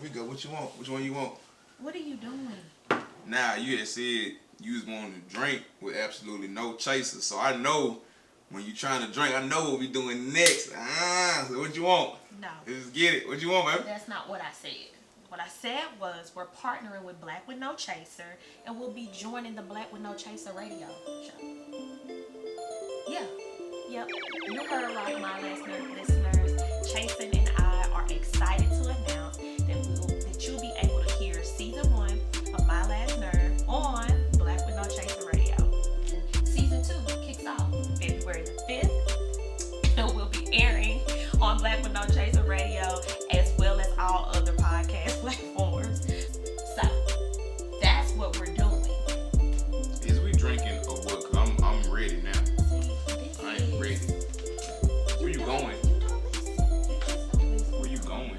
We go. What you want? Which one you want? What are you doing? Now, you had said you was wanting to drink with absolutely no chaser. So I know when you trying to drink, I know what we doing next. So what you want? No. Let's get it. What you want, baby? That's not what I said. What I said was we're partnering with Black with No Chaser, and we'll be joining the Black with No Chaser radio show. Yeah. Yep. You heard right, my listeners. Chasen and I are excited to announce that you'll be able to hear season 1 of My Last Nerve on Black with No Chaser radio. And season 2 kicks off February the 5th, and we'll be airing on Black with No Chaser radio as well as all other podcast platforms. So that's what we're doing. Is we drinking or what? Cause I'm ready now. I ain't ready. Where you going? Where you going?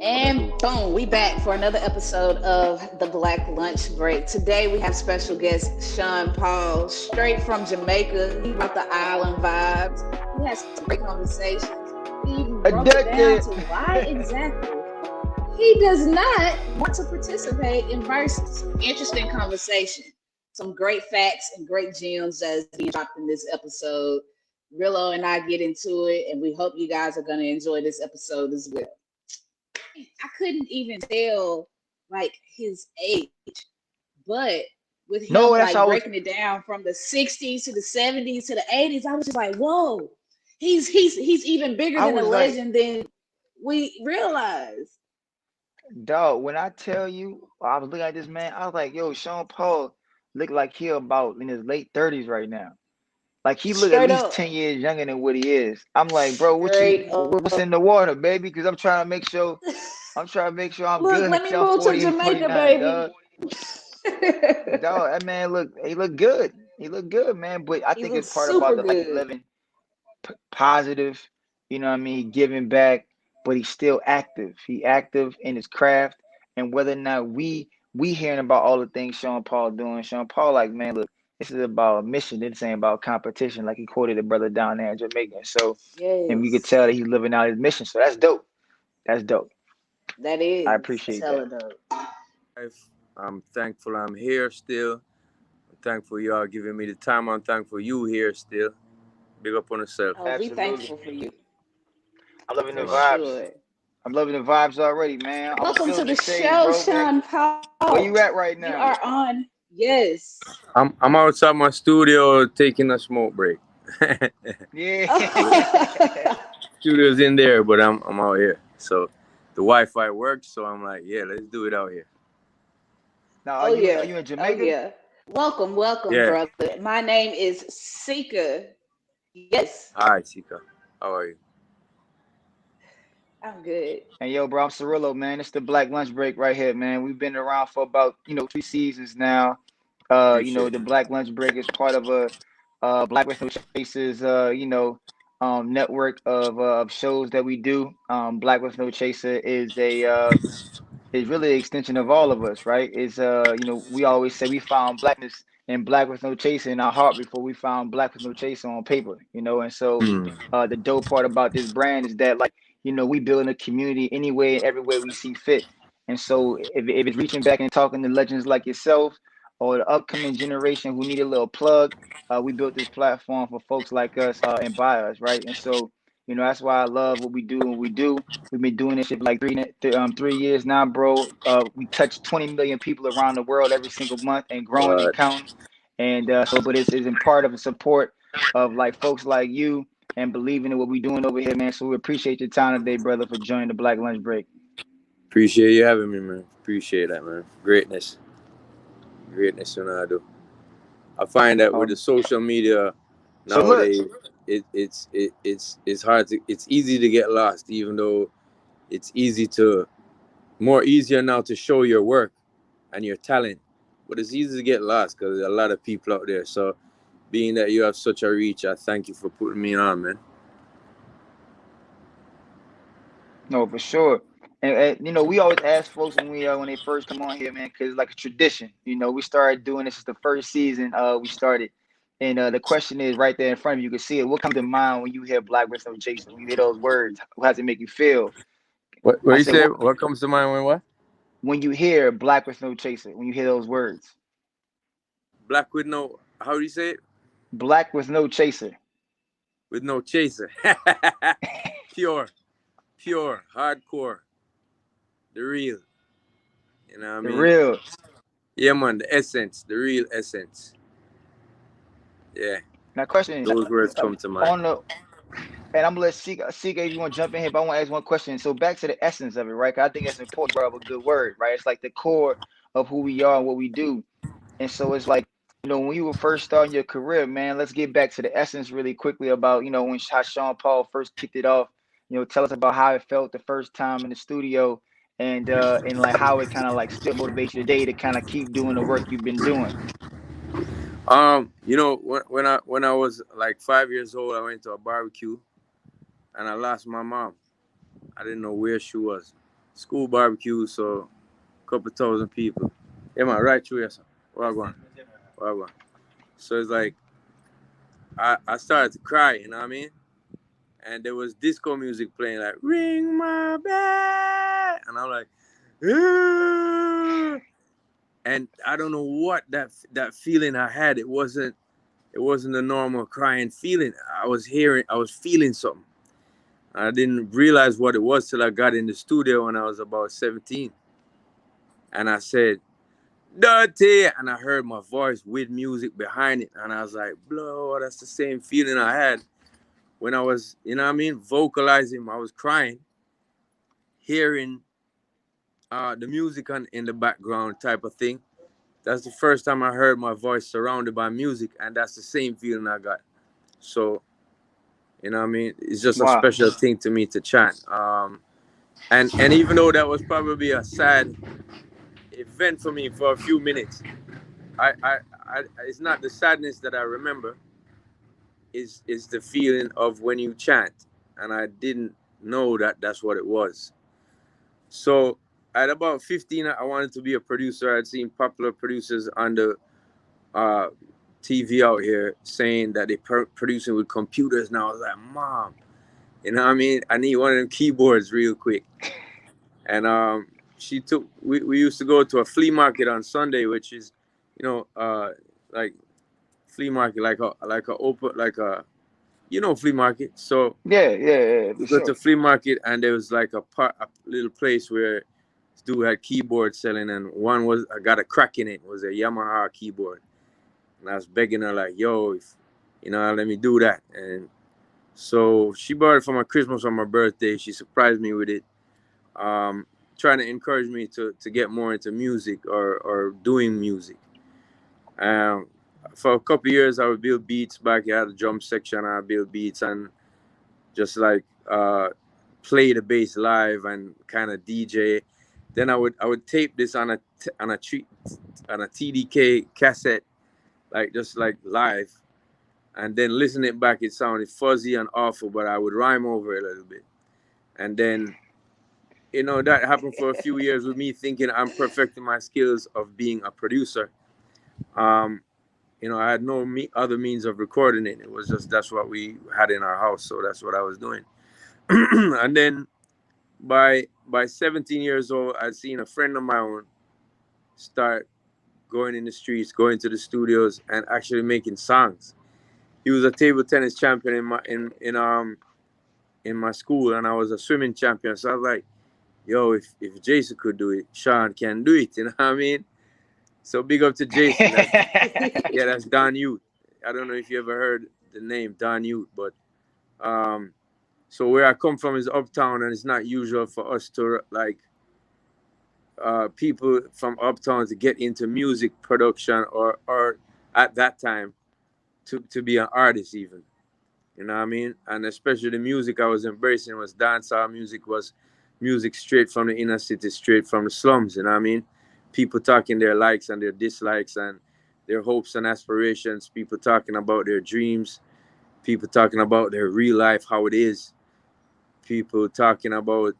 And boom, we back for another episode of the Black Lunch Break. Today we have special guest Sean Paul, straight from Jamaica. He brought the island vibes. We had some great conversations. He even broke it down to why exactly he does not want to participate in Verzuz. Interesting conversation. Some great facts and great gems that's being dropped in this episode. Rillo and I get into it, and we hope you guys are going to enjoy this episode as well. I couldn't even tell like his age, but with him breaking it down from the 60s to the 70s to the 80s, I was just like, whoa, he's even bigger than a legend than we realized. Dog, when I tell you, I was looking at this man, I was like, yo, Sean Paul look like he about in his late 30s right now. Like he look at least 10 years younger than what he is. I'm like, bro, what's in the water, baby? Because I'm trying to make sure I'm Look, good. Let me move to Jamaica, baby. Dog, that man he look good. He look good, man. But I think it's part about the life living positive. You know what I mean? He giving back, but he's still active. He active in his craft. And whether or not we hearing about all the things Sean Paul doing, Sean Paul like, man, look, this is about a mission. This ain't about competition. Like he quoted a brother down there in Jamaica. So, and we could tell that he's living out his mission. So that's dope. That's dope. That is. I appreciate that. I'm thankful I'm here still. I'm thankful y'all giving me the time. I'm thankful you here still. Big up on yourself. Oh, we thankful for you. I'm loving the vibes. Sure. I'm loving the vibes already, man. Welcome to the show, Sean Paul. Where you at right now? You are on. Yes. I'm outside my studio taking a smoke break. Yeah. Studio's in there, but I'm out here. So the Wi-Fi works, so I'm like, yeah, let's do it out here. Now, are you in Jamaica? Oh, yeah. Welcome, brother. My name is Sika. Yes. Hi, Sika. How are you? I'm good. And yo, bro, I'm Cirillo, man. It's the Black Lunch Break right here, man. We've been around for about 3 seasons now. The Black Lunch Break is part of a Black with No Chasers network of shows that we do. Black with No Chaser is really an extension of all of us, right? It's we always say we found blackness and Black with No Chaser in our heart before we found Black with No Chaser on paper, and so the dope part about this brand is that we build a community any way and every way we see fit. And so if it's reaching back and talking to legends like yourself or the upcoming generation who need a little plug, we built this platform for folks like us and by us, right? And so, that's why I love what we do and we do. We've been doing this shit for like 3 years now, bro. We touch 20 million people around the world every single month and growing and counting. And but it's in part of the support of like folks like you and believing in what we're doing over here, man. So we appreciate your time today, brother, for joining the Black Lunch Break. Appreciate you having me, man. Appreciate that, man. Greatness, you know I do. I find that with the social media nowadays, it's hard to, it's easy to get lost, even though it's more easier now to show your work and your talent, but it's easy to get lost because there's a lot of people out there. So being that you have such a reach, I thank you for putting me on, man. No, for sure. And you know, we always ask folks when they first come on here, man, because it's like a tradition. You know, we started doing this is the first season. We started, and the question is right there in front of you. You can see it. What comes to mind when you hear Black with No Chaser? When you hear those words, how does it make you feel? What I you said, say? What comes to mind when what? when you hear Black with No Chaser? When you hear those words, Black with no, how do you say it? Black with No Chaser. With no chaser. Pure, pure, hardcore, the real. You know what I The mean? real. Yeah, man, the essence, the real essence. Yeah, Now, question those words come to mind. on the and I'm gonna let Sika if you want to jump in here, but I want to ask one question. So back to the essence of it, right? 'Cause I think it's important. You brought up a good word, right? It's like the core of who we are and what we do. And so it's like, you know, when you were first starting your career, man, let's get back to the essence really quickly about, you know, when how Sean Paul first kicked it off. You know, tell us about how it felt the first time in the studio and like how it kind of like still motivates you today to kind of keep doing the work you've been doing. You know, when I was like 5 years old, I went to a barbecue and I lost my mom. I didn't know where she was. School barbecue, so a couple thousand people. Yeah, man, right through here, son. Where I going? Where I going? So it's like I started to cry, you know what I mean? And there was disco music playing, like "Ring My Bell," and I'm like, "Ah!" And I don't know what that feeling I had. It wasn't a normal crying feeling. I was feeling something. I didn't realize what it was till I got in the studio when I was about 17. And I said, "Dutty," and I heard my voice with music behind it. And I was like, "Blow, that's the same feeling I had when I was, you know what I mean, vocalizing. I was crying, hearing the music in the background type of thing. That's the first time I heard my voice surrounded by music, and that's the same feeling I got. So, you know what I mean? It's just a Wow. special thing to me to chant. And even though that was probably a sad event for me for a few minutes, I it's not the sadness that I remember. Is the feeling of when you chant, and I didn't know that that's what it was. So at about 15, I wanted to be a producer. I'd seen popular producers on the uh, TV out here saying that they're producing with computers. Now I was like, Mom, you know what I mean? I need one of them keyboards real quick. And we used to go to a flea market on Sunday, which is, you know, like flea market, like a flea market. So Yeah, we for go to sure. flea market, and there was like a little place where this dude had keyboards selling, and one was I got a crack in it. It was a Yamaha keyboard, and I was begging her like, "Yo, if let me do that." And so she bought it for my Christmas on my birthday. She surprised me with it, trying to encourage me to get more into music or doing music. Um, for a couple of years, I would build beats back. I had a drum section. I build beats and just like play the bass live and kind of DJ. Then I would tape this on a TDK cassette, like just like live, and then listen it back. It sounded fuzzy and awful, but I would rhyme over it a little bit. And then that happened for a few years with me thinking I'm perfecting my skills of being a producer. Um, I had no other means of recording it. It was just that's what we had in our house, so that's what I was doing. And then by 17 years old, I'd seen a friend of my own start going in the streets, going to the studios, and actually making songs. He was a table tennis champion in my school, and I was a swimming champion. So I was like, "Yo, if Jason could do it, Sean can do it." You know what I mean? So big up to Jason. That's Don Youth. I don't know if you ever heard the name Don Youth, but so where I come from is uptown, and it's not usual for us to like people from uptown to get into music production or at that time to be an artist even. You know what I mean? And especially the music I was embracing was dancehall music, was music straight from the inner city, straight from the slums. You know what I mean? People talking their likes and their dislikes and their hopes and aspirations. People talking about their dreams. People talking about their real life, how it is. People talking about,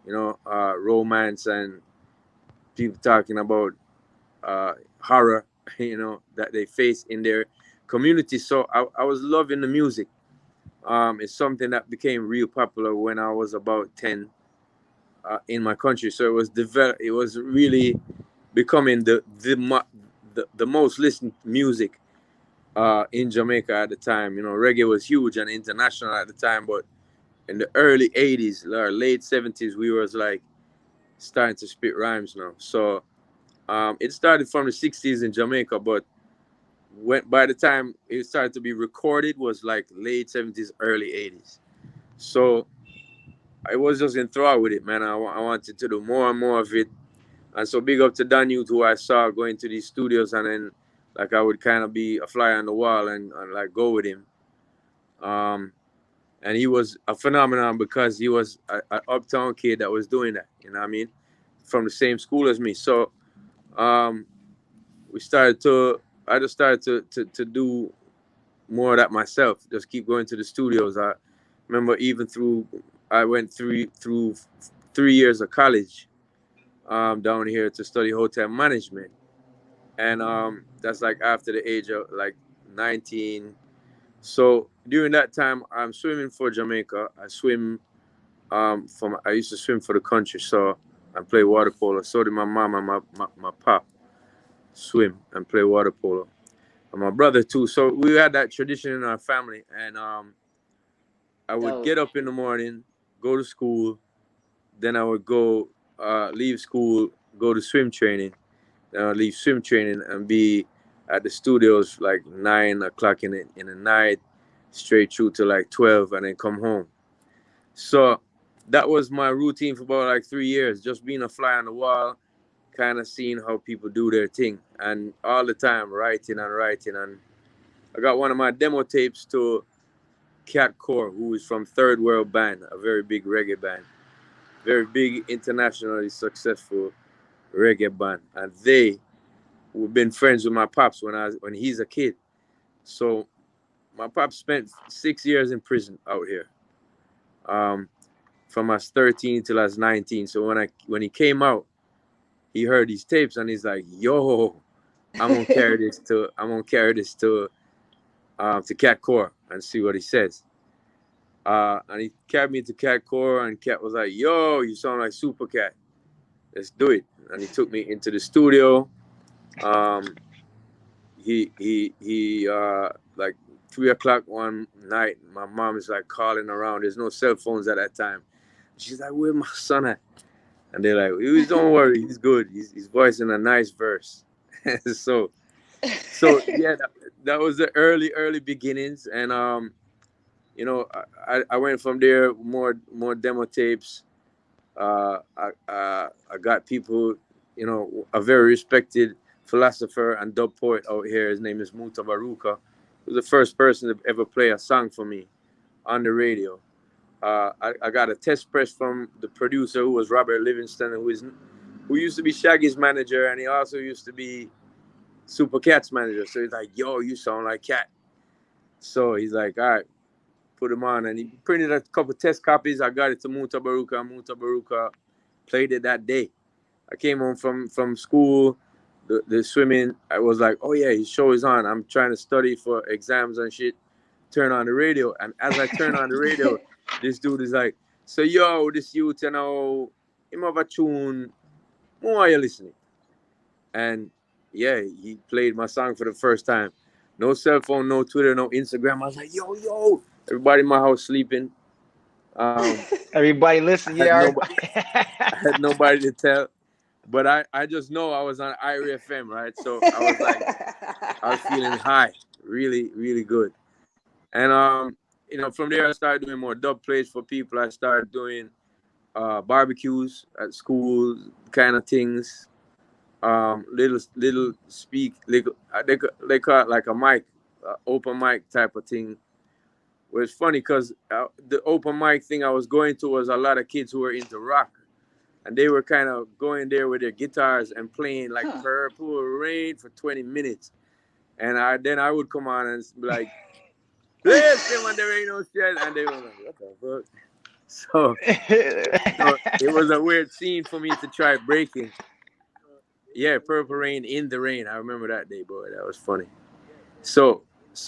romance, and people talking about horror, that they face in their community. So I was loving the music. It's something that became real popular when I was about 10 in my country. So it was really becoming the most listened music in Jamaica at the time. Reggae was huge and international at the time, but in the early 80s or late 70s, we was like starting to spit rhymes now. So it started from the 60s in Jamaica, but by the time it started to be recorded was like late 70s, early 80s. So I was just enthralled with it, man. I wanted to do more and more of it. And so big up to Dan Youth, who I saw going to these studios, and then like I would kind of be a fly on the wall and like go with him. And he was a phenomenon because he was an uptown kid that was doing that, you know what I mean? From the same school as me. So um, I just started to do more of that myself. Just keep going to the studios. I remember I went through 3 years of college down here to study hotel management, and that's like after the age of like 19. So during that time, I'm swimming for Jamaica. I used to swim for the country, so I play water polo. So did my mom and my pop swim and play water polo, and my brother too. So we had that tradition in our family, and I would Dope. get up in the morning, go to school, then I would go leave school, go to swim training, then I'd leave swim training and be at the studios like 9 o'clock in the night, straight through to like 12, and then come home. So that was my routine for about like 3 years, just being a fly on the wall, kind of seeing how people do their thing, and all the time writing and writing. And I got one of my demo tapes to Cat Core, who is from Third World Band, a very big reggae band, very big internationally successful reggae band, and we've been friends with my pops when he's a kid. So my pops spent 6 years in prison out here, um, from I was 13 till I was 19. So when he came out, he heard these tapes and he's like, "Yo, I'm gonna carry this to Cat Core and see what he says." And he carried me to Cat Core, and Cat was like, "Yo, you sound like Super Cat. Let's do it." And he took me into the studio. Um, he like 3 o'clock one night, my mom is like calling around. There's no cell phones at that time. She's like, "Where my son at?" And they're like, "Don't worry, he's good. He's voicing a nice verse." so yeah, that was the early beginnings. And I went from there, more demo tapes. I got people, a very respected philosopher and dub poet out here. His name is Muta Baruka. He was the first person to ever play a song for me on the radio. I got a test press from the producer, who was Robert Livingston, who used to be Shaggy's manager, and he also used to be Super Cat's manager. So he's like, "Yo, you sound like Cat." So he's like, "All right, put him on." And he printed a couple test copies. I got it to Muta Baruka. Muta Baruka played it that day. I came home from school, the swimming. I was like, "Oh yeah, his show is on. I'm trying to study for exams and shit." Turn on the radio, and as I turn on the radio, this dude is like, "So yo, this youth, him have a tune. Who are you listening?" And yeah, he played my song for the first time. No cell phone, no Twitter, no Instagram. I was like, yo. Everybody in my house sleeping. Everybody I listen, had yeah. nobody. I had nobody to tell. But I just know I was on IRA FM, right? So I was feeling high, really, really good. And from there I started doing more dub plays for people. I started doing barbecues at school, kind of things. Little speak, they call it like a mic, open mic type of thing. was funny because the open mic thing I was going to was a lot of kids who were into rock. And they were kind of going there with their guitars and playing like Purple Rain for 20 minutes. And then I would come on and be like, "Let's them and there ain't no shit." And they were like, "What the fuck?" So it was a weird scene for me to try breaking. Yeah, Purple Rain in the Rain. I remember that day, boy. That was funny. So this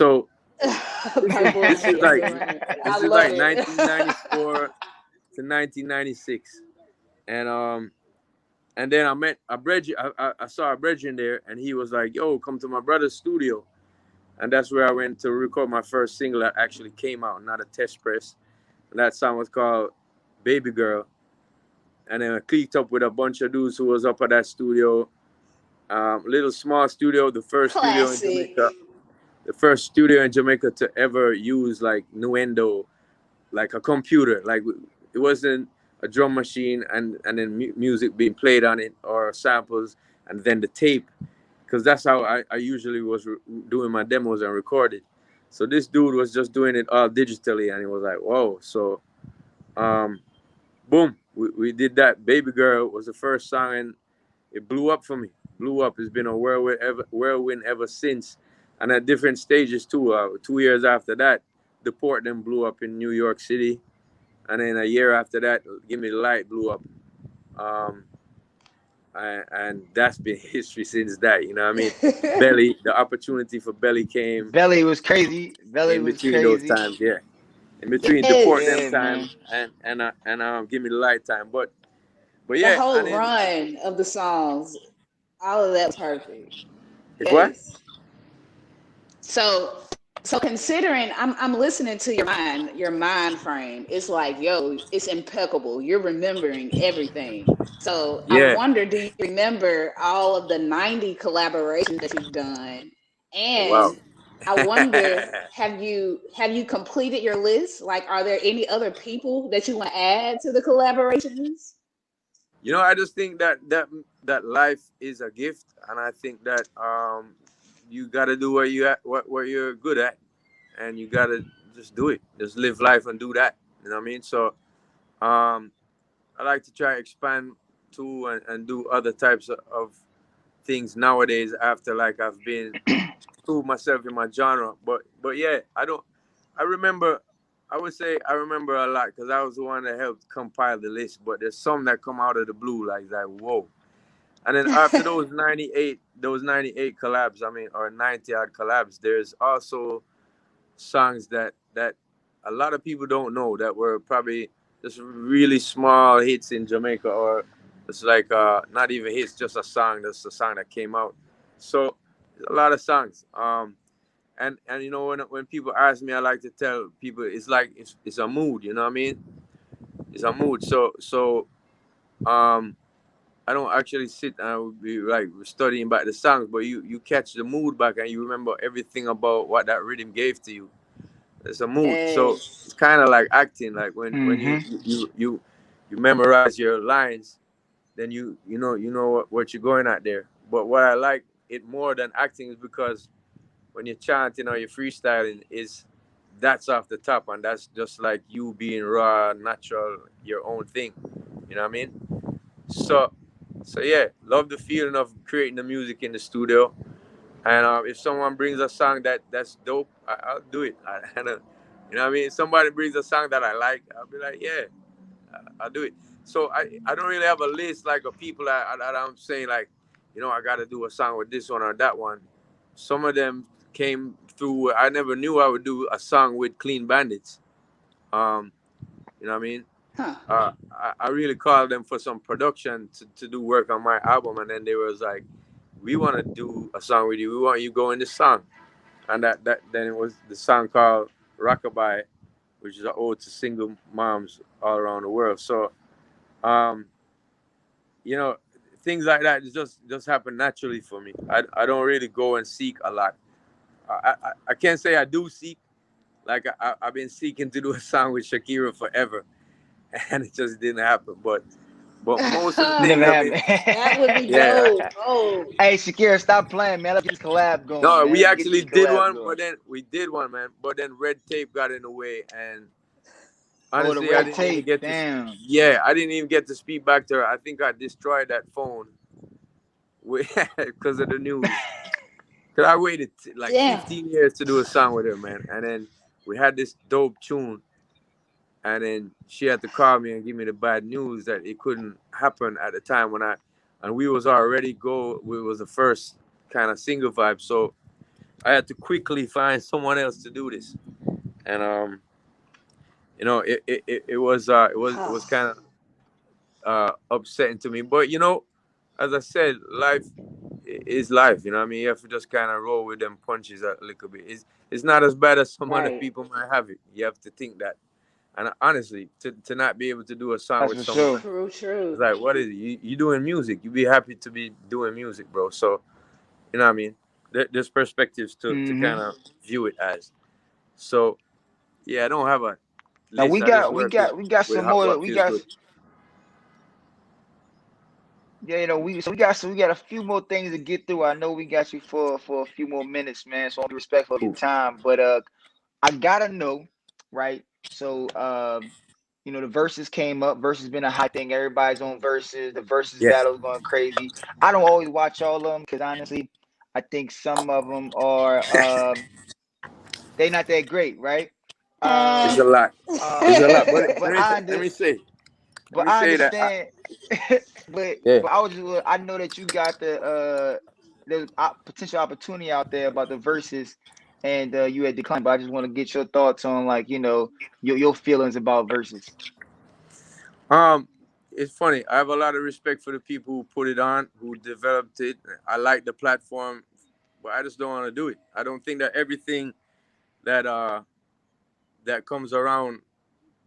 is like 1994 to 1996. And then I met a brethren. I saw a brethren there, and he was like, "Yo, come to my brother's studio." And that's where I went to record my first single that actually came out, not a test press. And that song was called Baby Girl. And then I clicked up with a bunch of dudes who was up at that studio. Little small studio, the first studio in Jamaica. The first studio in Jamaica to ever use like Nuendo, like a computer. Like it wasn't a drum machine and then music being played on it or samples and then the tape. Because that's how I usually was doing my demos and recorded. So this dude was just doing it all digitally, and it was like, whoa. So, boom, we did that. Baby Girl was the first song, and it blew up for me. Blew up. It's been a whirlwind ever since, and at different stages too. 2 years after that, The Port then blew up in New York City, and then a year after that, Give Me the Light blew up. And that's been history since that, you know what I mean? Belly, the opportunity for Belly came. Belly was crazy. Belly in was between crazy. those times, yeah. In between Deport them time and Give Me the Light time. But yeah. The whole run of the songs, all of that was perfect. What? So considering I'm listening to your mind frame, it's like, yo, it's impeccable. You're remembering everything. So I wonder, do you remember all of the 90 collaborations that you've done? And I wonder, have you completed your list? Like, are there any other people that you want to add to the collaborations? You know, I just think that life is a gift, and I think that you gotta do what you're good at, and you gotta just do it. Just live life and do that. You know what I mean? So I like to try expand too and do other types of things nowadays after like I've been prove myself in my genre. But yeah, I remember I would say I remember a lot because I was the one that helped compile the list. But there's some that come out of the blue like whoa. And then after those 98 collabs, I mean, or 90 odd collabs, there's also songs that a lot of people don't know that were probably just really small hits in Jamaica, or it's like not even hits, just a song. That's a song that came out. So a lot of songs. And you know, when people ask me, I like to tell people it's like it's a mood. You know what I mean? It's a mood. So I don't actually sit and be like studying back the songs, but you catch the mood back and you remember everything about what that rhythm gave to you. It's a mood. So it's kind of like acting. Like when you memorize your lines, then you know what you're going at there. But what I like it more than acting is because when you're chanting or you're freestyling, is that's off the top, and that's just like you being raw, natural, your own thing. You know what I mean? So yeah, love the feeling of creating the music in the studio. And if someone brings a song that's dope, I'll do it. You know what I mean? If somebody brings a song that I like, I'll be like, yeah, I'll do it. So I don't really have a list like of people that I'm saying like, you know, I got to do a song with this one or that one. Some of them came through. I never knew I would do a song with Clean Bandits. You know what I mean? Huh. I really called them for some production to do work on my album, and then they was like, we want to do a song with you. We want you to go in this song. And that then it was the song called Rockabye, which is an ode to single moms all around the world. So, you know, things like that just happen naturally for me. I don't really go and seek a lot. I can't say I do seek. Like I've been seeking to do a song with Shakira forever, and it just didn't happen. But But most of the things, Never I mean, That would be yeah. dope. Oh, Hey, Shakira, stop playing, man. Let's get this collab going, No, man. we Let's get actually this did collab one, going. but then we did one, man. But then red tape got in the way, and Oh, the honestly, I red didn't even tape. get to. Damn. Yeah, I didn't even get to speak back to her. I think I destroyed that phone because of the news. Cause I waited like damn. 15 years to do a song with her, man, and then we had this dope tune, and then she had to call me and give me the bad news that it couldn't happen at the time when and we was already we was the first kind of single vibe, so I had to quickly find someone else to do this, and it was kind of upsetting to me, but as I said, life is life. You know what I mean? You have to just kind of roll with them punches a little bit. It's not as bad as some other Right. people might have it. You have to think that. And honestly, to not be able to do a song That's with for someone, sure. True, it's true. like, what is it? You doing music. You be happy to be doing music, bro. So, you know what I mean? There's perspectives to Hmm. kind of view it as. So, yeah, I don't have a Now list. I just work we got with some more. what feels good. Yeah, we got a few more things to get through. I know we got you for a few more minutes, man. So I'll be respectful of your Cool. time. But I gotta know, right? So the verses came up. Versus been a hot thing. Everybody's on verses. The verses Yeah. battle's going crazy. I don't always watch all of them because honestly, I think some of them are they not that great, right? It's a Um, lot. It's a lot. But but I let under, me say, let but me I say that. understand. but Yeah. but I know that you got there's potential opportunity out there about the verses, and you had declined. But I just want to get your thoughts on like your feelings about verses. Um, it's funny. I have a lot of respect for the people who put it on, who developed it. I like the platform, but I just don't want to do it. I don't think that everything that that comes around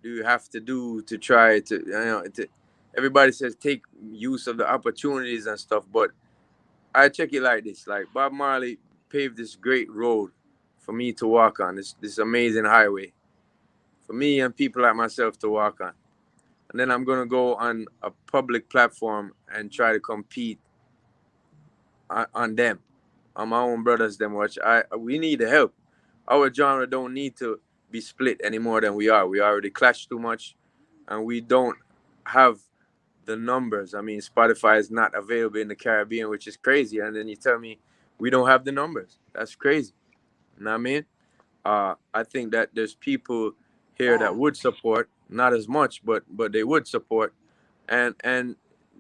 you have to do to try to everybody says take use of the opportunities and stuff, but I check it like this: like Bob Marley paved this great road for me to walk on, this amazing highway for me and people like myself to walk on. And then I'm gonna go on a public platform and try to compete on them, on my own brothers. Them which we need the help. Our genre don't need to be split any more than we are. We already clash too much, and we don't have the numbers. I mean, Spotify is not available in the Caribbean, which is crazy. And then you tell me we don't have the numbers. That's crazy. You know what I mean? I think that there's people here that Wow. would support, not as much, but they would support, and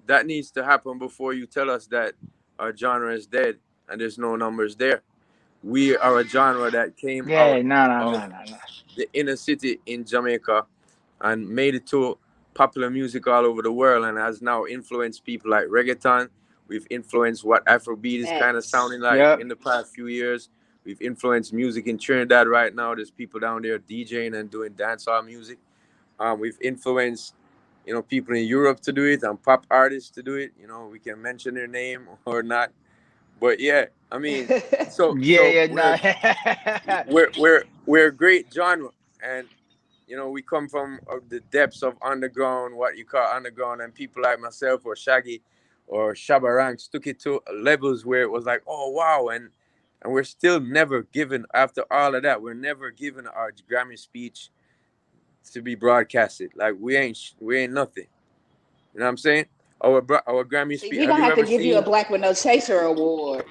that needs to happen before you tell us that our genre is dead and there's no numbers there. We are a genre that came out Yeah, no, no, of no, no, no. the inner city in Jamaica and made it to popular music all over the world and has now influenced people like reggaeton. We've influenced what Afrobeat is kind of Facts. sounding like Yep. in the past few years. We've influenced music in Trinidad right now. There's people down there DJing and doing dancehall music. We've influenced, people in Europe to do it and pop artists to do it. We can mention their name or not, but yeah, I mean, so Yeah, so yeah, we're no. we're we're we're a great genre, and we come from the depths of underground, what you call underground, and people like myself or Shaggy or Shabba Ranks took it to levels where it was like, oh wow, and we're still never given after all of that. We're never given our Grammy speech to be broadcasted. Like we ain't nothing. You know what I'm saying? Our Grammy See, speech. we're Have gonna you have to ever give you a seen? Black with No Chaser award.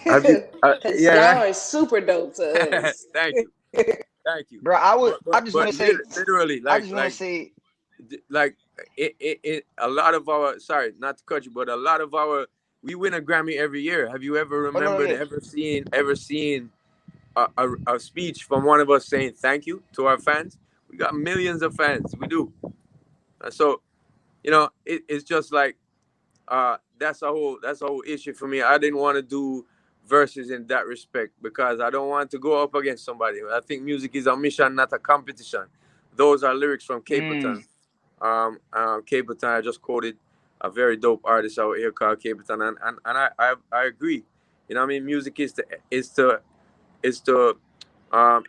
Have you? Cause Yeah, y'all right. are super dope to us. Thank you, thank you. Bro, I just want But to say, literally, I like just want to like say, like a lot of our, sorry not to cut you, but a lot of our, we win a Grammy every year. Have you ever oh no, remembered, yeah. ever seen a speech from one of us saying thank you to our fans? We got millions of fans, we do. And so it's just like that's a whole issue for me. I didn't want to do verses in that respect because I don't want to go up against somebody. I think music is a mission, not a competition. Those are lyrics from Capleton. Mm, Capleton, I just quoted a very dope artist out here called Capleton, and I agree. You know what I mean? Music is to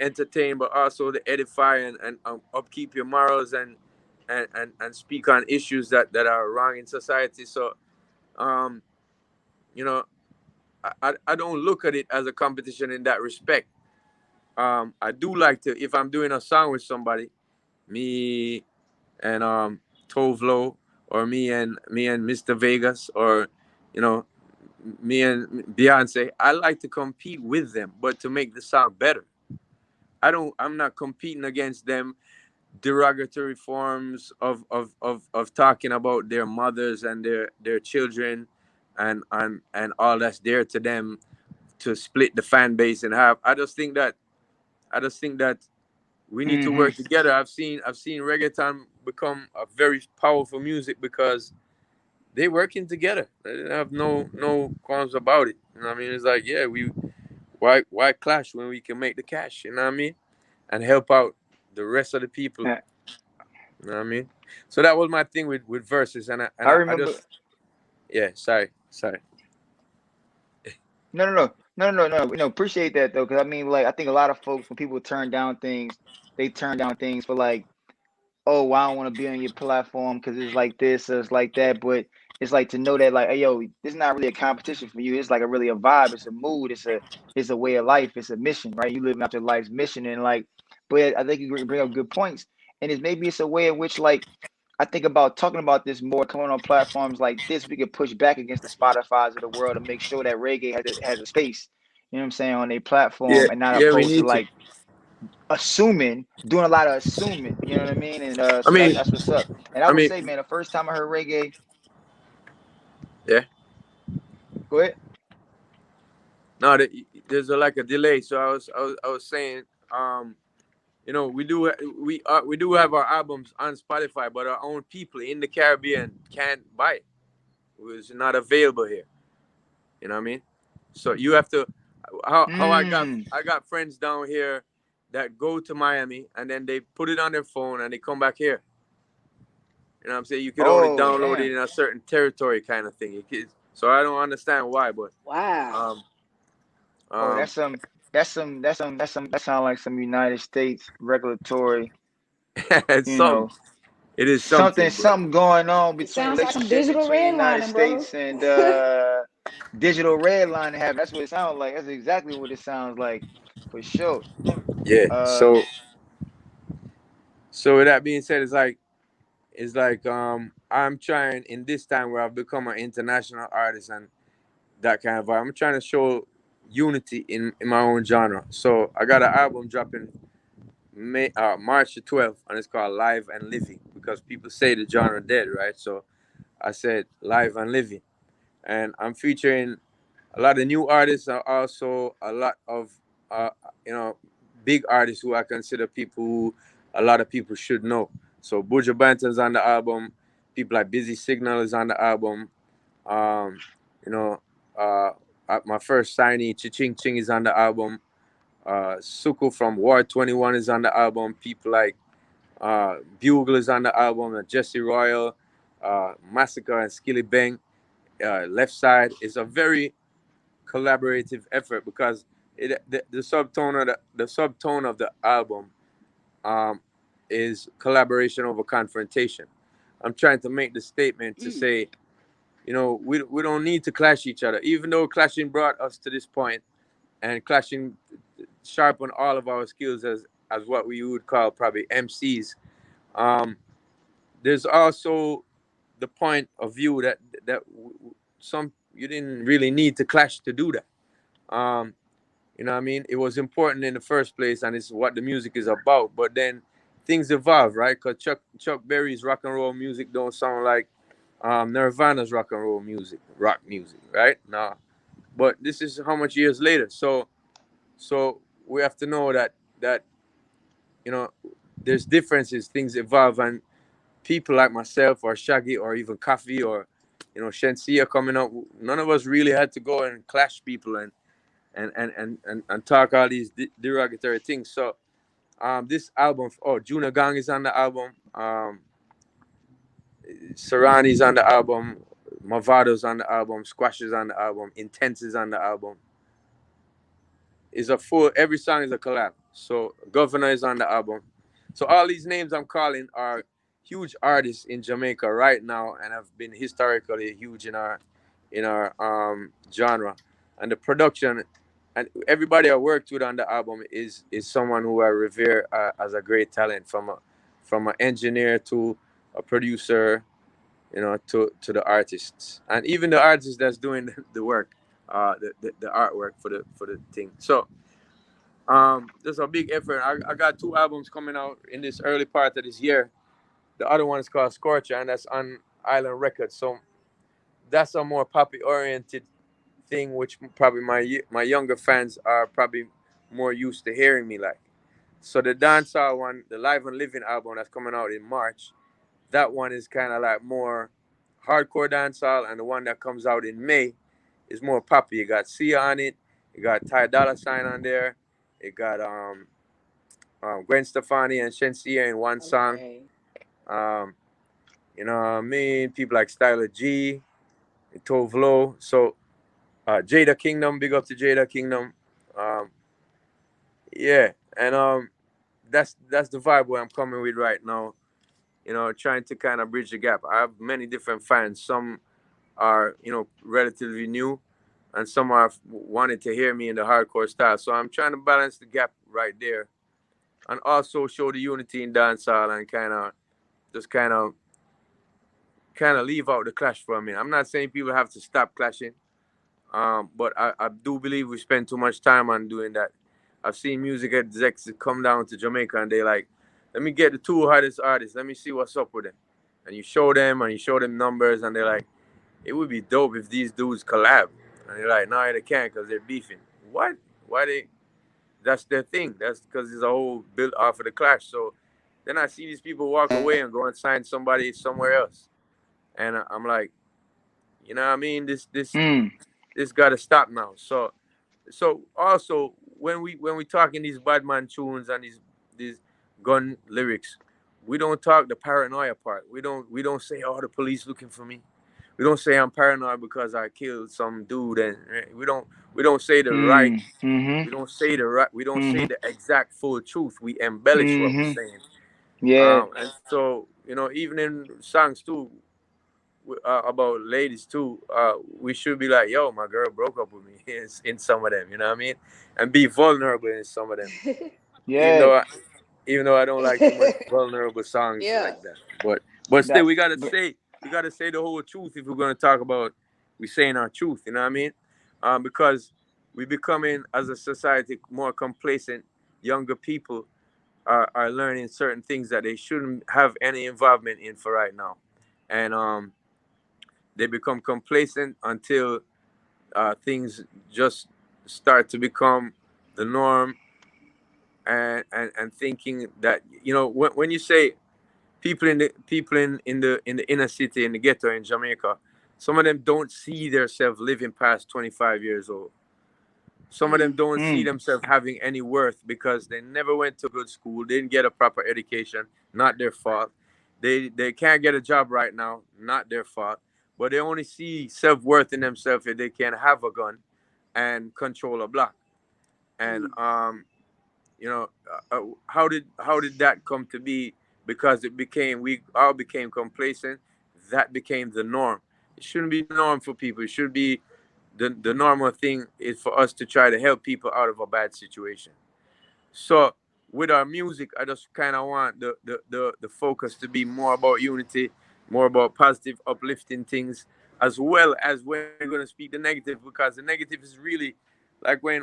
entertain, but also to edify and upkeep your morals and and speak on issues that are wrong in society. So you know, I don't look at it as a competition in that respect. I do like to, if I'm doing a song with somebody, me and Tovlo, or me and Mr. Vegas, or you know, me and Beyonce, I like to compete with them, but to make the song better. I'm not competing against them. Derogatory forms of talking about their mothers and their children, and all that's there to them, to split the fan base in half. I just think that we need to work together. I've seen reggaeton become a very powerful music because they working together. They have no qualms about it. You know what I mean? It's like, yeah, why clash when we can make the cash? You know what I mean? And help out the rest of the people. You know what I mean? So that was my thing with Verzuz, and I I remember. just, yeah, sorry. No. Appreciate that though, because I mean, like, I think a lot of folks, when people turn down things, they turn down things for like, oh, well, I don't want to be on your platform because it's like this or it's like that. But it's like to know that, like, hey, yo, this is not really a competition for you. It's like a vibe. It's a mood. It's a way of life. It's a mission, right? You living out your life's mission, and like, but I think you bring up good points, and it's a way in which, like, I think about talking about this more, coming on platforms like this, we could push back against the Spotify's of the world and make sure that reggae has a space, you know what I'm saying, on a Yeah, platform, and not yeah, we opposed to need to. like doing a lot of assuming, you know what I mean? And I so mean, that's what's up. And I I would mean, say, man, the first time I heard reggae, yeah. go ahead. No, there's like a delay. So I was saying, we do have our albums on Spotify, but our own people in the Caribbean can't buy it. It's not available here. You know what I mean? So you have to. How I got friends down here that go to Miami and then they put it on their phone and they come back here. You know what I'm saying? You could only Oh, download it damn. in a certain territory, kind of thing. So I don't understand why, but Wow. um Oh, um that sound like some United States regulatory, it's you something. know, It is something, but something going on It between sounds like some relationship digital between the United redlining, brother. States and digital redlining happening. That's what it sounds like. That's exactly what it sounds like, for sure. yeah. Uh, So with that being said, it's like I'm trying in this time where I've become an international artist and that kind of vibe. I'm trying to show unity in my own genre. So I got an album dropping March the 12th, and it's called Live and Living, because people say the genre dead, right? So I said Live and Living, and I'm featuring a lot of new artists and also a lot of uh, you know big artists who I consider people who a lot of people should know. So Buju Banton's on the album. People like Busy Signal is on the album. Um, you know, uh, my first signee, Ching Ching, is on the album. Suku from War 21 is on the album. People like Bugle is on the album. And Jesse Royal, Massacre, and Skilly Bang. Left Side is a very collaborative effort because the subtone of the album um, is collaboration over confrontation. I'm trying to make the statement to say, we don't need to clash each other, even though clashing brought us to this point, and clashing sharpened all of our skills as what we would call probably MCs. Um, there's also the point of view that some you didn't really need to clash to do that. Um, you know what I mean? It was important in the first place, and it's what the music is about. But then things evolve, right? Because Chuck Berry's rock and roll music don't sound like Nirvana's rock music, right? Nah. But this is how much years later. So we have to know that you know there's differences. Things evolve, and people like myself or Shaggy or even Coffee or Shensia coming up, none of us really had to go and clash people and talk all these derogatory things. So this album, Juna Gang is on the album, Sarani's on the album, Mavado's on the album, Squash is on the album, Intense is on the album. Is a full, every song is a collab. So Governor is on the album. So all these names I'm calling are huge artists in Jamaica right now, and have been historically huge in our genre. And the production and everybody I worked with on the album is someone who I revere as a great talent, from an engineer to a producer, to the artists, and even the artist that's doing the work, the artwork for the thing. So there's a big effort. I got two albums coming out in this early part of this year. The other one is called Scorcher, and that's on Island Records. So that's a more poppy oriented thing, which probably my younger fans are probably more used to hearing me like. So the dancehall one, the Live and Living album that's coming out in March, that one is kind of like more hardcore dancehall, and the one that comes out in May is more poppy. You got Sia on it, you got Ty Dolla Sign on there, you got Gwen Stefani and Shensia in one song. Okay. Um, you know what I mean? People like Styler G, Tovlo. So Jada Kingdom, big up to Jada Kingdom. Um, yeah, and that's the vibe where I'm coming with right now. Trying to kind of bridge the gap. I have many different fans. Some are, relatively new, and some are wanted to hear me in the hardcore style. So I'm trying to balance the gap right there, and also show the unity in dancehall, and just kind of leave out the clash for a minute. I'm not saying people have to stop clashing, but I do believe we spend too much time on doing that. I've seen music execs come down to Jamaica and they like, let me get the two hottest artists. Let me see what's up with them. And you show them numbers, and they're like, it would be dope if these dudes collab. And they're like, no, they can't because they're beefing. What? Why they? That's their thing. That's because it's a whole built off of the clash. So then I see these people walk away and go and sign somebody somewhere else. And I'm like, you know what I mean? This got to stop now. So also when we talking these bad man tunes and these gun lyrics, we don't talk the paranoia part. We don't say, oh, the police looking for me. We don't say I'm paranoid because I killed some dude, and we don't say the right. Mm-hmm. We don't say Mm-hmm. the exact full truth. We embellish what we're Mm-hmm. saying. Yeah. And so even in songs too, about ladies too, we should be like, yo, my girl broke up with me in some of them, you know what I mean? And be vulnerable in some of them. Even Yeah. though I, even though I don't like too much vulnerable songs Yeah. like that. But still That. we gotta say the whole truth if we're gonna talk about we saying our truth, you know what I mean? Because we becoming as a society more complacent. Younger people are learning certain things that they shouldn't have any involvement in for right now. And they become complacent until things just start to become the norm, and thinking that when you say people in the inner city, in the ghetto in Jamaica, some of them don't see themselves living past 25 years old. Some of them don't see Mm. themselves having any worth because they never went to good school, didn't get a proper education, not their fault. They can't get a job right now, not their fault. But they only see self-worth in themselves if they can have a gun and control a block. And how did that come to be? Because we all became complacent. That became the norm. It shouldn't be the norm for people. It should be the normal thing is for us to try to help people out of a bad situation. So with our music, I just kind of want the focus to be more about unity, more about positive, uplifting things, as well as when we're gonna speak the negative, because the negative is really like when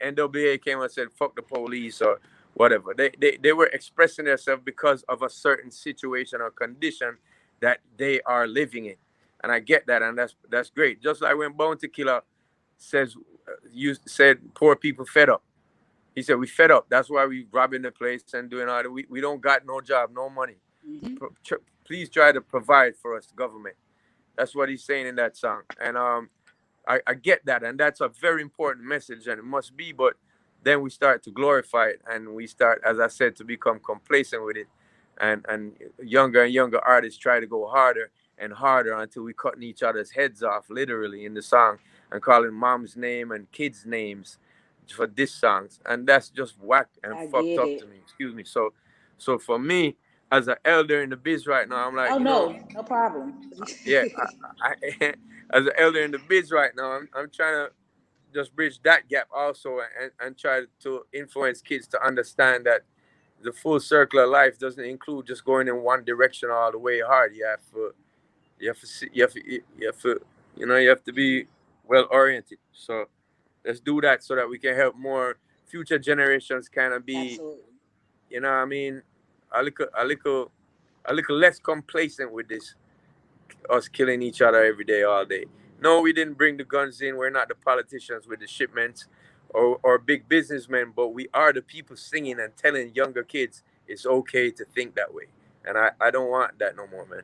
NWA came and said fuck the police or whatever. They were expressing themselves because of a certain situation or condition that they are living in, and I get that, and that's great. Just like when Bounty Killer says you said poor people fed up. He said we fed up. That's why we robbing the place and doing all that. We don't got no job, no money. Mhm. Please try to provide for us, government. That's what he's saying in that song. And I get that, and that's a very important message, and it must be. But then we start to glorify it, and we start, as I said, to become complacent with it, and younger and younger artists try to go harder and harder until we cutting each other's heads off, literally in the song, and calling mom's name and kids' names for diss songs, and that's just whack and I fucked get up to it. me. Excuse me. So So for me, as an elder in the biz right now, I'm like, Oh no, no problem. yeah, as an elder in the biz right now, I'm trying to just bridge that gap also, and try to influence kids to understand that the full circle of life doesn't include just going in one direction all the way hard. You have to be well oriented. So let's do that so that we can help more future generations kind of be, Absolutely. you know what I mean, a little less complacent with this, us killing each other every day, all day. No, we didn't bring the guns in. We're not the politicians with the shipments, or big businessmen, but we are the people singing and telling younger kids it's okay to think that way. And I don't want that no more, man.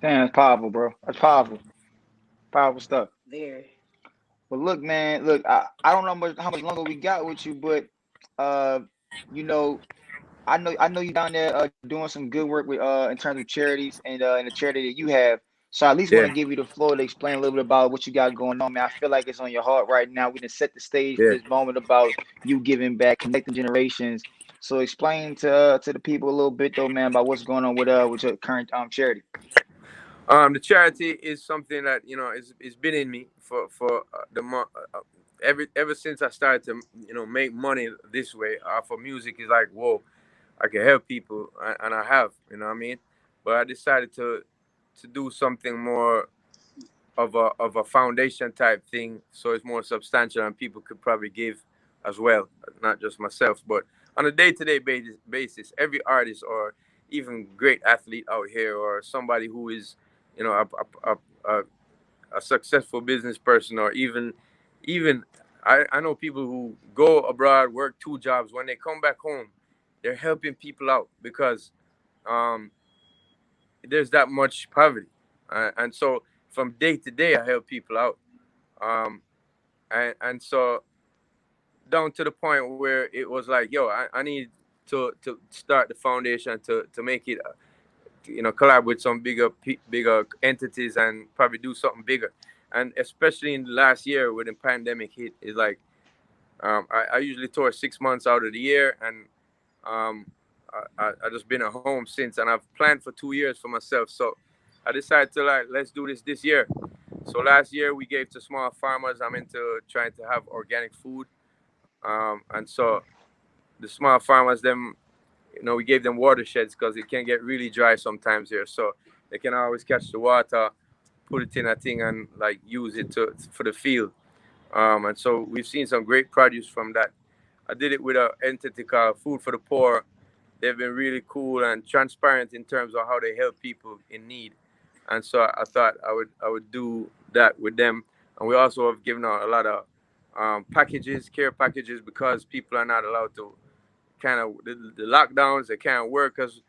Damn, that's powerful, bro. That's powerful. Powerful stuff. Very. But look, man, look, I don't know how much longer we got with you, but uh, you know, I know you down there doing some good work with in terms of charities and the charity that you have. So I at least want Yeah, to give you the floor to explain a little bit about what you got going on, man. I feel like it's on your heart right now. We done set the stage for yeah. this moment about you giving back, connecting generations. So explain to the people a little bit though, man, about what's going on with your current charity. The charity is something that is been in me for ever since I started to make money this way for music. Is like, whoa, I can help people, and I have, you know what I mean. But I decided to do something more of a foundation type thing, so it's more substantial and people could probably give as well, not just myself. But on a day-to-day basis, every artist or even great athlete out here, or somebody who is, a successful business person, or even I know people who go abroad, work two jobs. When they come back home, they're helping people out because um, there's that much poverty, and so from day to day, I help people out, um, and so down to the point where it was like, yo, I need to start the foundation to make it, collab with some bigger entities and probably do something bigger, and especially in the last year when the pandemic hit, is like, I usually tour 6 months out of the year, and um, I just been at home since, and I've planned for 2 years for myself. So I decided to, like, let's do this year. So last year we gave to small farmers. I'm into trying to have organic food, and so the small farmers, them, we gave them watersheds because it can get really dry sometimes here. So they can always catch the water, put it in a thing, and like use it for the field. And so we've seen some great produce from that. I did it with an entity called Food for the Poor. They've been really cool and transparent in terms of how they help people in need. And so I thought I would do that with them. And we also have given out a lot of care packages, because people are not allowed to, kind of, the lockdowns, they can't work as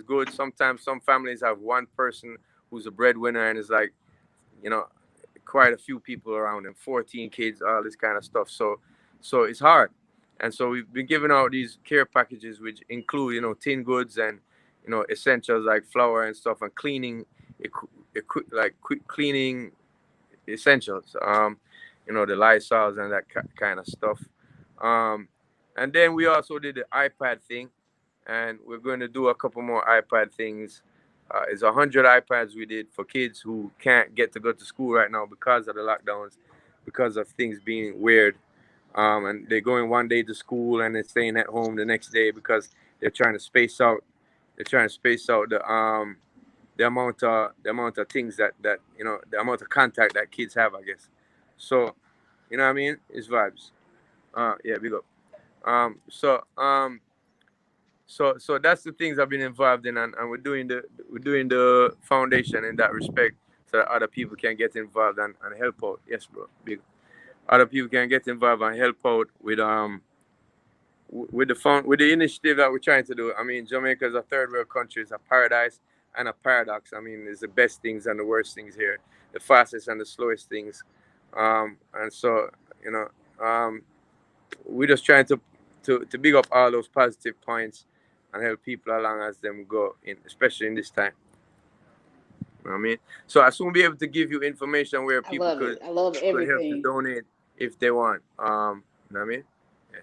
good. Sometimes some families have one person who's a breadwinner, and it's like, you know, quite a few people around them, 14 kids, all this kind of stuff. So it's hard. And so we've been giving out these care packages, which include, tin goods and, essentials like flour and stuff, and cleaning, like quick cleaning essentials, the Lysols and that kind of stuff. Um, and then we also did the iPad thing, and we're going to do a couple more iPad things. It's 100 iPads we did for kids who can't get to go to school right now because of the lockdowns, because of things being weird. And they're going one day to school and they're staying at home the next day because they're trying to space out. They're trying to space out the amount of things that the amount of contact that kids have, I guess. So, you know what I mean? It's vibes. Yeah, big up. So that's the things I've been involved in, and we're doing the foundation in that respect, so that other people can get involved and help out. Yes, bro. Big. Other people can get involved and help out with the initiative that we're trying to do. I mean, Jamaica is a third world country. It's a paradise and a paradox. I mean, it's the best things and the worst things here, the fastest and the slowest things. And so, we're just trying to big up all those positive points and help people along as them go in, especially in this time. You know what I mean? So I soon be able to give you information where I people love could it. I love could help to everything. donate if they want. You know what I mean? Yeah.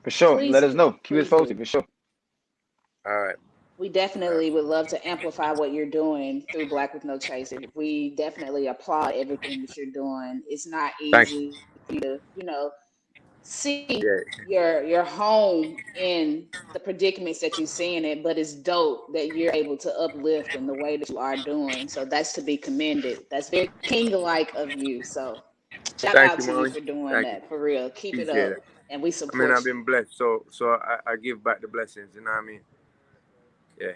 For sure. Please Let us do. know. Keep us Please do. posted for sure. All right. We definitely would love to amplify what you're doing through Black with No Chaser. We definitely applaud everything that you're doing. It's not Thank you. easy for you to, see Yeah. your home in the predicaments that you see in it, but it's dope that you're able to uplift in the way that you are doing. So that's to be commended. That's very king-like of you. So shout Thank out you, to you mommy. for doing Thank you. that. For real. Keep it Appreciate up. it. And we I mean, I've support you. been blessed, so I give back the blessings. You know what I mean? Yeah.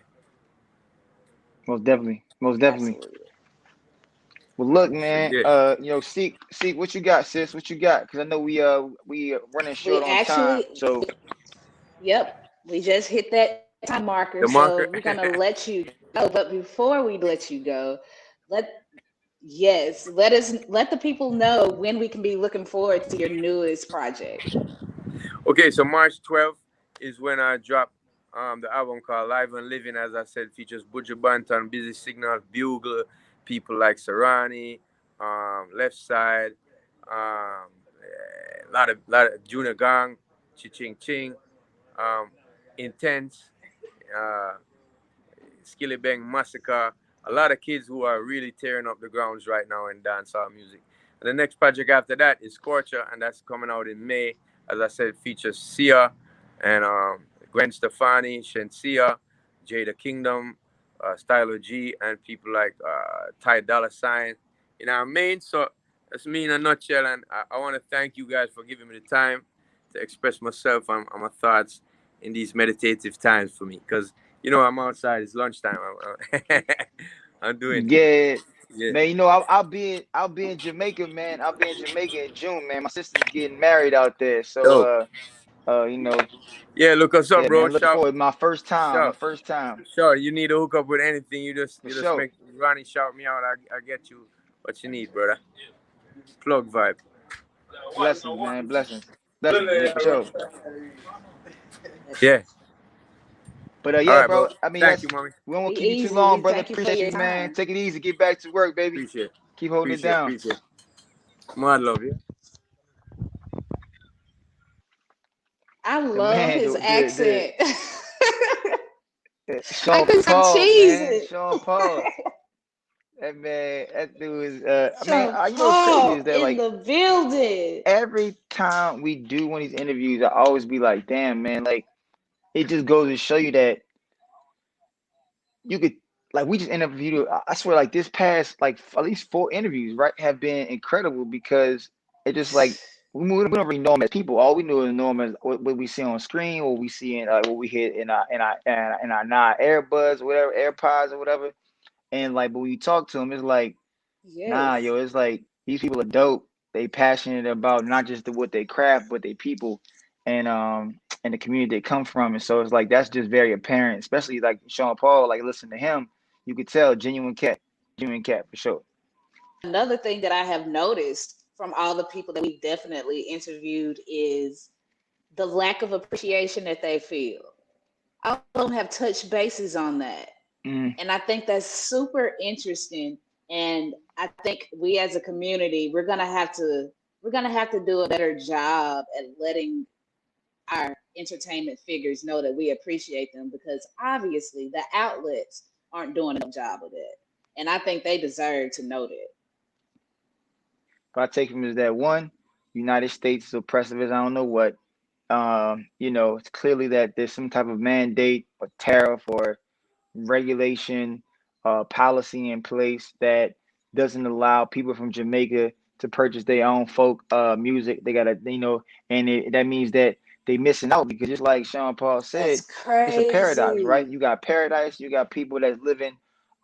Most definitely. Most definitely. Absolutely. Well, look, So man. yeah. Seek, what you got, sis? What you got? Because I know we running short We on time. actually, So yep, we just hit that time marker. The So market. we're going to let you go. But before we let you go, let yes, let the people know when we can be looking forward to your newest project. Okay, so March 12th is when I drop the album called Live and Living. As I said, features Buju Banton, Busy Signal, Bugle, people like Sarani, Left Side, lot of Junior Gang, Ching Ching, um, Intense, uh, Skilly Bang Massacre. A lot of kids who are really tearing up the grounds right now in dancehall music. And the next project after that is Scorcher, and that's coming out in May. As I said, features Sia and Gwen Stefani, Shensia, Jada Kingdom, Stylo G, and people like Ty Dolla Sign. You know what I mean? So that's me in a nutshell, and I want to thank you guys for giving me the time to express myself and my thoughts in these meditative times for me. Because I'm outside. It's lunchtime. I'm doing it. yeah, Yeah. man. I'll be in Jamaica, man. I'll be in Jamaica in June, man. My sister's getting married out there, so Dope. you know, Yeah, look us up, yeah, man. bro. Looking Shout, forward. My first time. My shout, first time sure. You need to hook up with anything. for You just sure. make Ronnie shout me out. I get you what you need, brother. Plug vibe. Blessings, man. Blessings. Blessings. Yeah, for sure. Yeah. But All yeah, right, bro. bro. I mean, Thank you, that's mommy. we won't Be keep you too easy. We long, brother. thank you for Appreciate your you, man. time. Take it easy. Get back to work, baby. Appreciate. Keep holding it down. Appreciate. Mad love you. I The love man, his the accent. I Sean could stop Paul, man. cheesing. Sean Paul. That man, that dude is man, Sean you know what's crazy Paul is that in like the building. every time we do one of these interviews, I always be like, damn, man, like it just goes to show you that you could like we just interviewed. I swear, like this past like at least 4 interviews, right, have been incredible because it just like we don't really know them as people. All we know them as what we see on screen, what we see in what we hear in our earbuds, whatever, AirPods or whatever. And like, but when you talk to them, it's like, nah, Yes. yo, it's like these people are dope. They passionate about not just what they craft, but they people, and the community they come from. And so it's like that's just very apparent, especially like Sean Paul. Like listen to him, you could tell genuine cat for sure. Another thing that I have noticed from all the people that we definitely interviewed is the lack of appreciation that they feel. All of them have touched bases on that. Mm, And I think that's super interesting. And I think we as a community, we're gonna have to do a better job at letting our entertainment figures know that we appreciate them because obviously the outlets aren't doing a job of it. And I think they deserve to know that. if I take him as that one, United States is oppressive as I don't know what. It's clearly that there's some type of mandate or tariff or regulation, policy in place that doesn't allow people from Jamaica to purchase their own folk music. They gotta, and that means that they missing out because just like Sean Paul said, That's it's a paradox, right? crazy. You got paradise, you got people that's living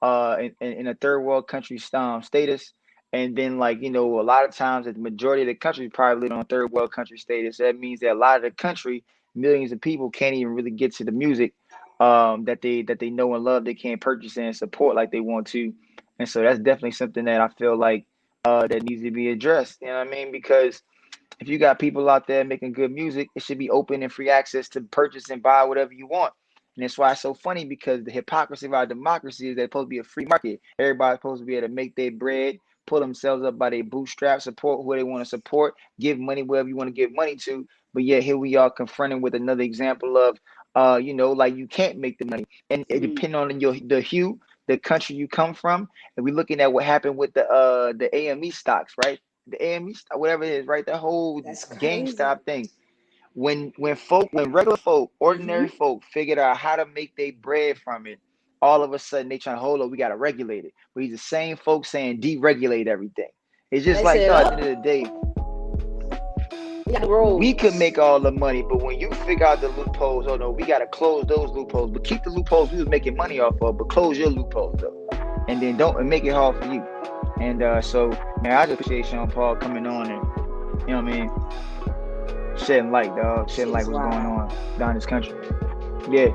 in a third world country status. And then, like, a lot of times, the majority of the country probably live on third world country status. That means that a lot of the country, millions of people can't even really get to the music that they know and love. They can't purchase and support like they want to, and so that's definitely something that I feel like that needs to be addressed. You know what I mean? Because if you got people out there making good music, it should be open and free access to purchase and buy whatever you want. And that's why it's so funny because the hypocrisy of our democracy is that it's supposed to be a free market. Everybody's supposed to be able to make their bread, pull themselves up by their bootstraps, support who they want to support, give money wherever you want to give money to. but yet here we are confronted with another example of, like you can't make the money, and it depends on the hue, the country you come from, and we're looking at what happened with the AME stocks, right? The AME stock, whatever it is, right? That whole That's crazy. GameStop thing. When regular folk, ordinary folk figured out how to make their bread from it, all of a sudden they trying to hold up, we gotta regulate it. But he's the same folks saying deregulate everything. It's just They like, said, no, at the end of the day, we could make all the money, but when you figure out the loopholes, oh no, we gotta close those loopholes. But keep the loopholes we was making money off of, but close your loopholes though. And then don't make it hard for you. And so man, I just appreciate Sean Paul coming on and, you know what I mean, shedding light, dog. Shedding light what's going on down this country. Yeah.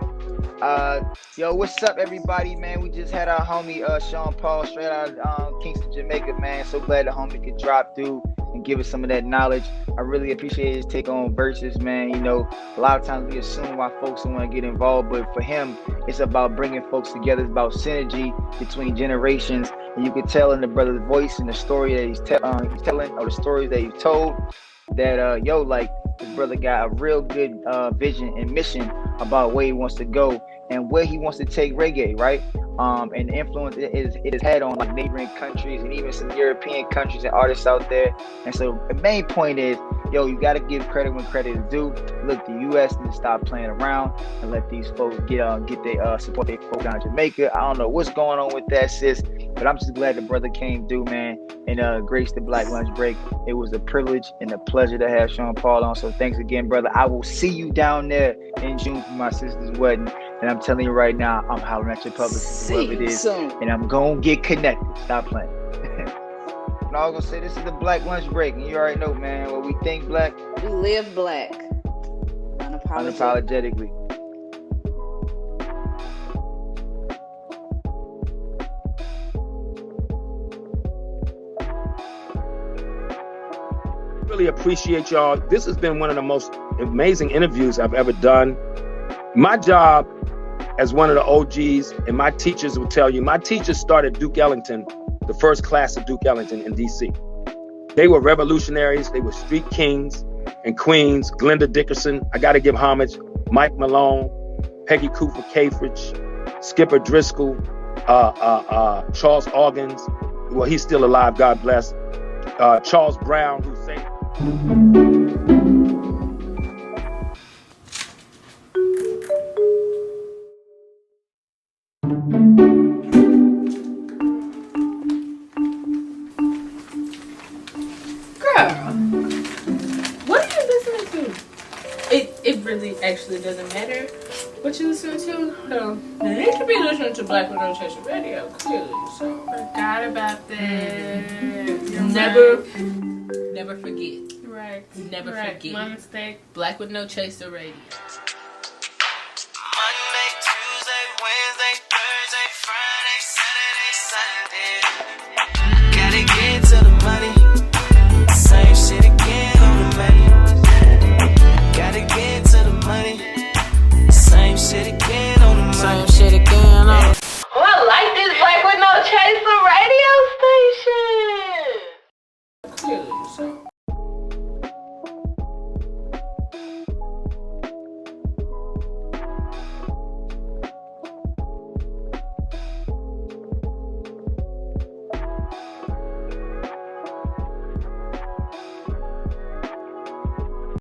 Yo, what's up, everybody, man? We just had our homie Sean Paul straight out of Kingston, Jamaica, man. So glad the homie could drop through and give us some of that knowledge. I really appreciate his take on Verzuz, man. You know, a lot of times we assume why folks don't want to get involved, but for him, it's about bringing folks together. It's about synergy between generations, and you can tell in the brother's voice and the story that he's telling, or the stories that he's told, that this brother got a real good vision and mission about where he wants to go and where he wants to take reggae, right? And the influence it has had on like neighboring countries and even some European countries and artists out there. And so the main point is, you got to give credit when credit is due. Look, the U.S. needs to stop playing around and let these folks get their support their folks down in Jamaica. I don't know what's going on with that, sis, but I'm just glad the brother came through, man, and graced the Black Lunch Break. It was a privilege and a pleasure to have Sean Paul on. So thanks again, brother. I will see you down there in June for my sister's wedding. And I'm telling you right now, I'm hollering at your publicist, whoever it is, and I'm going to get connected. Stop playing. And I was going to say, this is the Black Lunch Break, and you already know, man, what we think black. We live black. Unapologetically. Really appreciate y'all. This has been one of the most amazing interviews I've ever done. My job as one of the OGs, and my teachers will tell you, my teachers started Duke Ellington, the first class of Duke Ellington in DC. They were revolutionaries. They were street kings and queens. Glenda Dickerson, I got to give homage. Mike Malone, Peggy Cooper Cafridge, Skipper Driscoll, Charles Organs. Well, he's still alive, God bless. Charles Brown, who sang. Actually doesn't matter what you listen to. No, you should be listening to Black with No Chaser Radio, clearly. So Forgot about that. Never forget. Right. Never forget. My mistake. Black with No Chaser Radio.